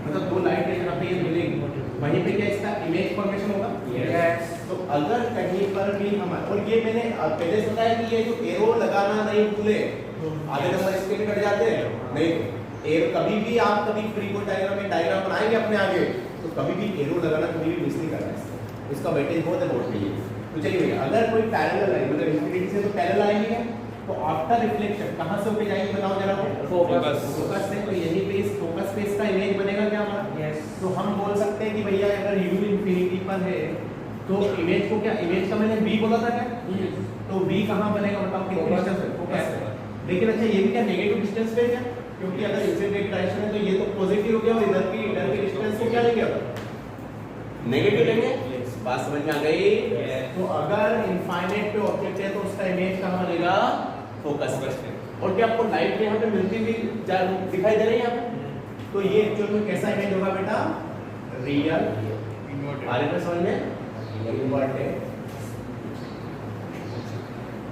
मतलब दो लाइट रे जहाँ पे ये मिलेगी वहीं पे क्या इसका इमेज फॉर्मेशन होगा? यस। तो अगर कहीं पर भी हमारा, और ये मैंने पहले बताया कि ये जो एरो लगाना नहीं भूले, आधे नंबर इसके भी कट जाते हैं नहीं। एरो कभी भी आप कभी फ्री को डायग्राम बनाएंगे अपने आगे तो कभी भी एरो लगाना कभी भी मिस नहीं करना है, इसका वेटेज बहुत है बोर्ड के लिए। तो चलिए भैया अगर कोई पैरेलल लाइन मतलब इंफिनिटी से तो पैरेलल आएंगे तो आफ्टर रिफ्लेक्शन कहाँ से होके जाएंगे बताओ जरा? फोकस से। तो यहीं पे इस फोकस पे इसका इमेज बनेगा क्या हमारा? यस। तो हम बोल सकते हैं कि भैया अगर u इंफिनिटी पर है तो इमेज को क्या, इमेज का मैंने v बोला था क्या? तो v कहाँ बनेगा बताओ? कितने डिस्टेंस पे? फोकस पे। लेकिन अच्छा ये भी क्या नेगेटिव डिस्टेंस पे क्या? क्योंकि अगर इंसिडेंट डायरेक्शन है तो ये तो पॉजिटिव हो गया और इधर की डिस्टेंस को क्या लेंगे अपन? नेगेटिव लेंगे। बात समझ में आ गई? तो अगर इनफाइनाइट पे ऑब्जेक्ट है तो उसका इमेज कहाँ बनेगा? फोकस पे। और क्या आपको लाइट यहाँ पे मिलती हुई दिखाई दे रही है यहाँ पे? तो ये एक्चुअल में कैसा इमेज होगा बेटा? रियल। आ रही है समझ में? इन्वर्टेड,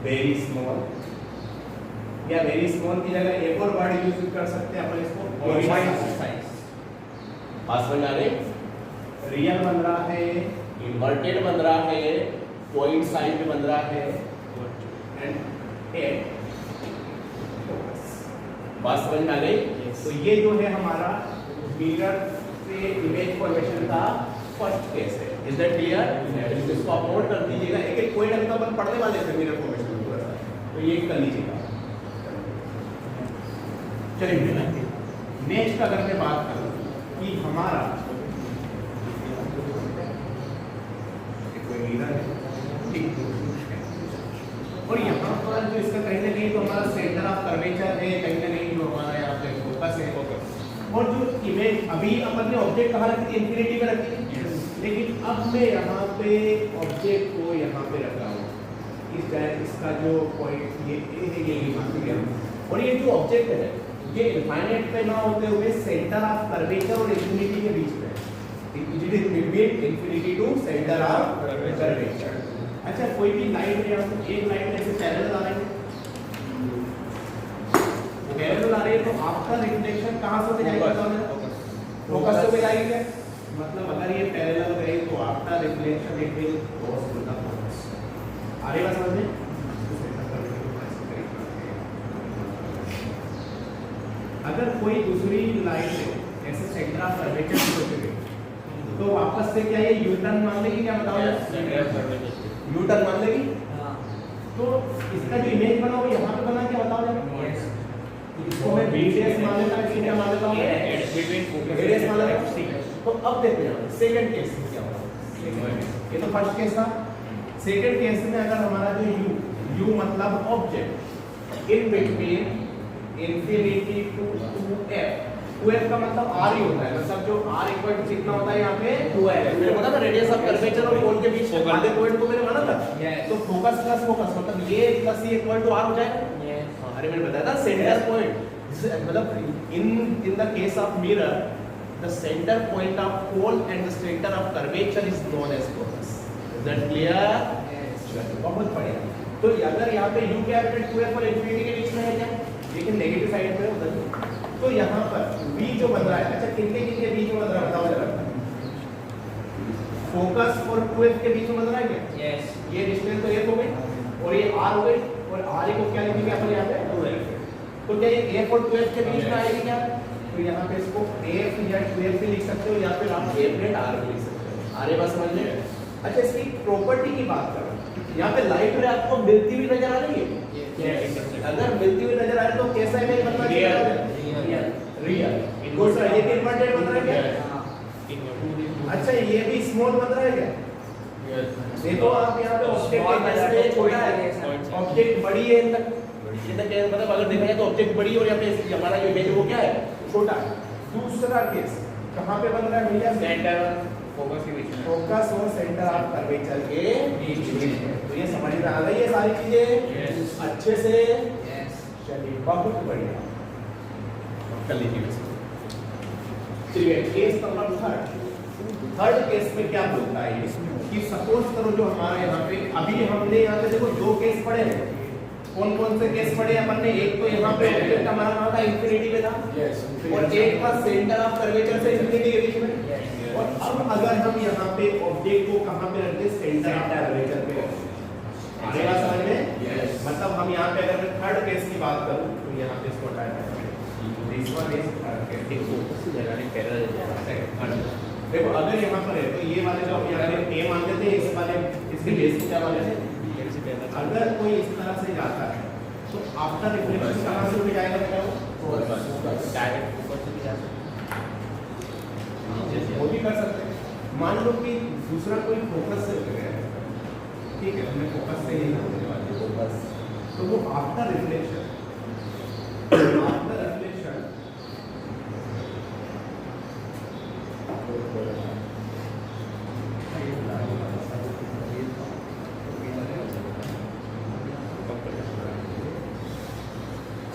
वेरी स्मॉल, या वेरी स्मॉल की जगह एक और वर्ड यूज कर सकते हैं अपन इसको, पॉइंट साइज। बात समझ आ रही? रियल बन रहा है, इन्वर्टेड बन रहा है, पॉइंट साइज भी बन रहा है, एंड बात समझ में आ गई? तो ये जो है हमारा मिरर से इमेज फॉर्मेशन का फर्स्ट केस है। Is that clear? इसको आप नोट कर दीजिएगा, एक एक पॉइंट अभी तो अपन पढ़ने वाले थे मिरर फॉर्मेशन में पूरा सा, तो ये कर लीजिएगा। चलिए नेक्स्ट अगर मैं बात करूं कि हमारा कोई मिरर है, ठीक, और यहाँ पर जो इसका कहीं ना कहीं तो हमारा सेंटर ऑफ कर्वेचर है, कहीं ना कहीं जो हमारा यहाँ पे फोकस है, और जो इमेज अभी अपन ने ऑब्जेक्ट कहाँ रखी थी? इंफिनिटी में रखी थी, लेकिन अब मैं यहाँ पे ऑब्जेक्ट को यहाँ पे रख रहा हूँ, इसका जो पॉइंट ये मान लिया, और ये जो ऑब्जेक्ट है ये इनफाइनाइट पे ना होते हुए सेंटर ऑफ कर्वेचर और इंफिनिटी के बीच में, it is between infinity to centre of curvature. अच्छा, कोई भी लाइन है, एक लाइन ऐसे पैरेलल आ रही है, पैरेलल आ रही है, तो आपका रिफ्लेक्शन कहाँ से जाएगा? फोकस से जाएगी क्या? मतलब अगर ये पैरेलल गए तो आपका reflection it will cross to the focus. आ रही बात समझ में? अगर कोई दूसरी लाइन है ऐसे सेंटर ऑफ कर्वेचर से होते हुए, तो वापस से क्या ये यू टर्न मान लेगी? क्या बताओ? यू टर्न मान लेगी। तो इसका जो इमेज बना वो यहाँ पे बना, क्या बताओ? इसको मैं बीडीएस मान लेता हूँ, इसको क्या मान लेता हूँ? बीडीएस मान लेता हूँ। तो अब देखो यहाँ सेकंड केस में क्या होगा? ये तो फर्स्ट केस था। सेकंड केस में अगर हमारा जो यू मतलब object in between infinity to 2f, 2f का मतलब r ही होता है, मतलब जो r इक्वल टू कितना होता है यहाँ पे? 2f। मेरे को पता था रेडियस ऑफ कर्वेचर और कोण के बीच आधे पॉइंट को मैंने माना था। तो फोकस प्लस फोकस मतलब ये प्लस ये इक्वल टू r हो जाएगा। अरे मैंने बताया था सेंटर पॉइंट, मतलब in the case of mirror the centre point of pole and the centre of curvature is known as focus. Is that clear? बहुत बढ़िया। तो अगर यहाँ पे u क्या है? 2f और इंफिनिटी के बीच में है क्या? लेकिन नेगेटिव साइड पे उधर, तो यहाँ पर v जो बन रहा है, अच्छा किनके किनके बीच में बन रहा है बताओ जरा? फोकस और 2f के बीच में बन रहा है क्या? यस। ये डिस्टेंस तो f हो गई और ये r हो गई, और r को क्या लिखेंगे अपन यहाँ पे? 2f। तो क्या ये f और 2f के बीच में आएगी क्या? तो यहाँ पे इसको f या 2f भी लिख सकते हो, या फिर आप f रेट r भी लिख सकते हो। आरे बात समझ में? अच्छा, इसकी प्रॉपर्टी की बात करो, यहाँ पे लाइट रे आपको मिलती हुई नजर आ रही है? अगर मिलती हुई नजर आ रही है तो कैसा इमेज बनना चाहिए? रियल। दूसरा ये भी इन्वर्टेड बन रहा है क्या? अच्छा, ये भी स्मॉल बन रहा है क्या? देखो आप यहाँ पे ऑब्जेक्ट छोटा है, ऑब्जेक्ट बड़ी है, मतलब अगर देखा जाए तो ऑब्जेक्ट बड़ी और यहाँ पे हमारा जो इमेज वो क्या है? छोटा है। दूसरा केस कहाँ पे बन रहा है भैया? सेंटर फोकस के बीच में, फोकस और सेंटर ऑफ कर्वेचर के बीच में। तो ये समझ में आ गई है सारी चीजें अच्छे से? चलिए बहुत बढ़िया, कर लीजिए। चलिए केस नंबर थर्ड केस में क्या बोलता है कि सपोज करो जो हमारे यहाँ पे अभी हमने यहाँ पे देखो दो केस पढ़े हैं। कौन कौन से केस पढ़े अपन ने? एक तो यहाँ पे ऑब्जेक्ट हमारा कहाँ था? इंफिनिटी पे था, और एक था सेंटर ऑफ कर्वेचर से इंफिनिटी के बीच में। और अब अगर हम यहाँ पे ऑब्जेक्ट को कहाँ पे रखते हैं? सेंटर ऑफ कर्वेचर पे। आएगा समझ में? मतलब हम यहाँ पे अगर थर्ड केस की बात करूँ तो यहाँ पे इसको हटाया देखो, अगर यहाँ पर है तो ये वाले जो हम यहाँ पे ए मानते थे, इस वाले इसके बेस को क्या मानते थे? अगर कोई इस तरह से जाता है तो आपका रिफ्लेक्शन कहाँ से उठ जाएगा बेटा? डायरेक्ट ऊपर से भी जा सकते, वो भी कर सकते हैं। मान लो कि दूसरा कोई फोकस से उठ गया, ठीक है, हमने फोकस से ही होने वाले फोकस, तो वो आफ्टर रिफ्लेक्शन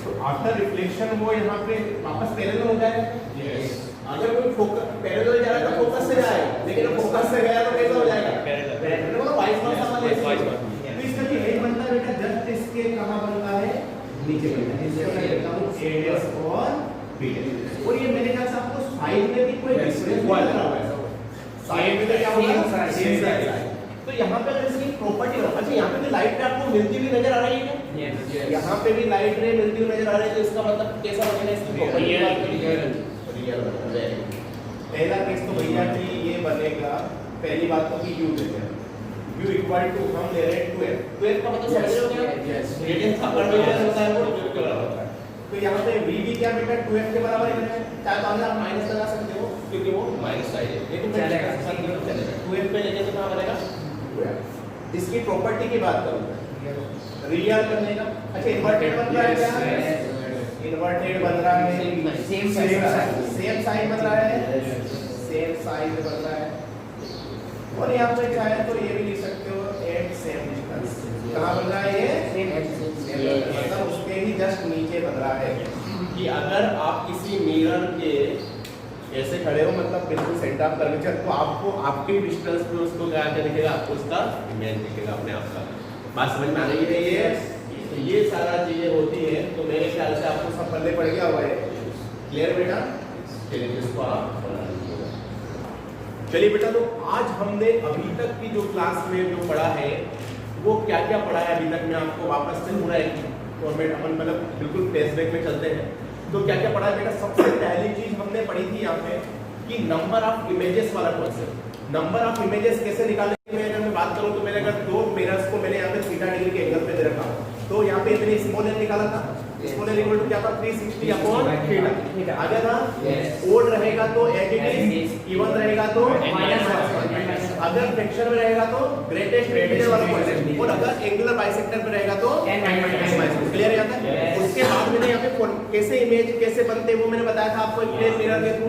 तो आफ्टर रिफ्लेक्शन वो यहाँ पे वापस पैरेलल हो जाएगा। अगर कोई फोकस पैरेलल जा रहा है तो फोकस से जाए, लेकिन फोकस से गया तो कैसा हो जाएगा? पैरेलल मतलब वाइस वर्सा वाला है। तो इसका जो हेड बनता है बेटा जस्ट इसके कहां बनता है? नीचे बनता है। इससे मैं कहता हूं एडस और बीडस। और ये मेरे ख्याल से आपको साइड में भी कोई डिफरेंस नहीं लग रहा है। साइड में तो क्या होगा? Same side. तो यहाँ पे अगर इसकी प्रॉपर्टी, अच्छा यहाँ पे भी लाइट रे आपको मिलती हुई नजर आ रही है क्या? यहाँ पे भी लाइट रे मिलती हुई नजर आ रही है, तो इसका मतलब कैसा बनेगा? इसकी प्रॉपर्टी रियल पहला केस तो भैया कि ये बनेगा, पहली बात तो कि u देते हैं, u इक्वल टू हम ले रहे हैं 2f। 2f का मतलब समझ रहे हो क्या? रेडियंस का कर्वेचर होता है वो 2f के बराबर होता है। तो यहाँ पे v भी क्या बेटा 2f के बराबर ही है। चाहे तो अंदर आप माइनस लगा सकते हो क्योंकि वो माइनस साइड है, लेकिन चलेगा 2f पे लेके तो क्या बनेगा? इसकी प्रॉपर्टी की बात करूं रियल करने का। अच्छा इन्वर्टेड बन रहा है क्या? इन्वर्टेड बन रहा है, सेम साइड बन रहा है, सेम साइड बन रहा है। और यहाँ पे चाहे तो ये भी लिख सकते हो एट सेम डिस्टेंस। कहाँ बन रहा है ये? मतलब उसके ही जस्ट नीचे बन रहा है। कि अगर आप किसी मिरर के ऐसे खड़े हो, मतलब बिल्कुल सेंटर ऑफ कर्वेचर, तो आपको आपके डिस्टेंस पे उसको क्या दिखेगा? आपको उसका इमेज दिखेगा अपने आप का। बात समझ में आ रही है? ये तो ये सारा चीजें होती है, तो मेरे ख्याल से आपको सब पल्ले पड़ गया हुआ है। क्लियर बेटा? चलिए इसको आप बना लीजिएगा। चलिए बेटा, तो आज हमने अभी तक की जो क्लास में जो पढ़ा है वो क्या क्या पढ़ा है अभी तक, मैं आपको वापस से पूरा एक फॉर्मेट अपन मतलब बिल्कुल फ्लैशबैक में चलते हैं। तो क्या क्या पढ़ा है बेटा? सबसे पहली चीज हमने पढ़ी थी यहाँ पे कि नंबर ऑफ इमेजेस वाला कॉन्सेप्ट। नंबर ऑफ इमेजेस कैसे निकालेंगे? मैं अगर बात करूं तो मेरे अगर दो मिरर्स को मैंने यहाँ पे थीटा डिग्री के एंगल पे दे रखा, तो यहाँ पे मैंने स्मॉल एन निकाला था। स्मॉल एन इक्वल टू क्या था? 360 अपॉन थीटा। आ गया था? ओड रहेगा तो एट इज, इवन रहेगा तो माइनस, अगर फ्रैक्शन में रहेगा तो ग्रेटेस्ट इंटीजर वाला क्वांटिटी, और अगर एंगुलर बाइसेक्टर में रहेगा तो क्लियर है यहाँ तक? उसके बाद मैंने यहाँ पे कैसे इमेज कैसे बनते हैं वो मैंने बताया था आपको एक प्लेन मिरर के थ्रू।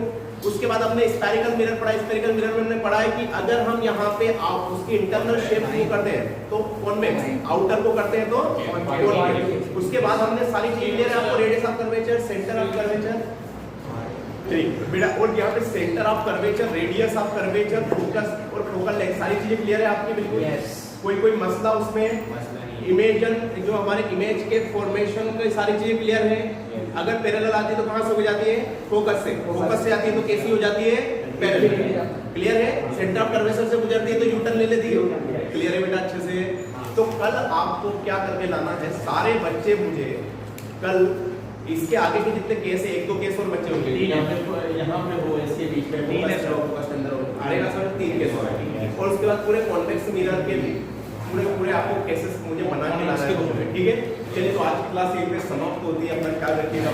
उसके बाद हमने स्फेरिकल मिरर पढ़ा। स्फेरिकल मिरर में हमने पढ़ा है कि अगर हम यहाँ पे उसकी इंटरनल शेप को करते हैं तो कॉन्वेक्स, आउटर को करते हैं तो कॉन्वेक्स। उसके बाद हमने सारी चीजें क्लियर है आपको? Radius of curvature, centre of curvature, ठीक बेटा, और यहाँ पे centre of curvature, radius of curvature, focus और फोकल लेंथ, सारी चीजें क्लियर है आपकी बिल्कुल? कोई मसला उसमें? इमेजन जो हमारे इमेज के फॉर्मेशन की सारी चीजें क्लियर है। अगर पैरेलल आती है तो कहां से हो जाती है? फोकस से। फोकस से आती है तो कैसी हो जाती है? पैरेलल। क्लियर है? सेंटर ऑफ कर्वेचर से गुजरती है तो यू टर्न ले लेती है। क्लियर है बेटा अच्छे से? तो कल आपको क्या करके लाना है, सारे बच्चे मुझे कल इसके आगे के जितने केस है, एक दो केस और बच्चे होंगे यहाँ पे हो, इसके बीच में फोकस के अंदर आएगा सर 3 केस और उसके बाद पूरे कॉन्वेक्स मिरर के पूरे आपको केसेस मुझे बना के लाना है, ठीक है? चलिए तो आज की क्लास यहीं पे समाप्त होती है। अपना ख्याल रखिएगा।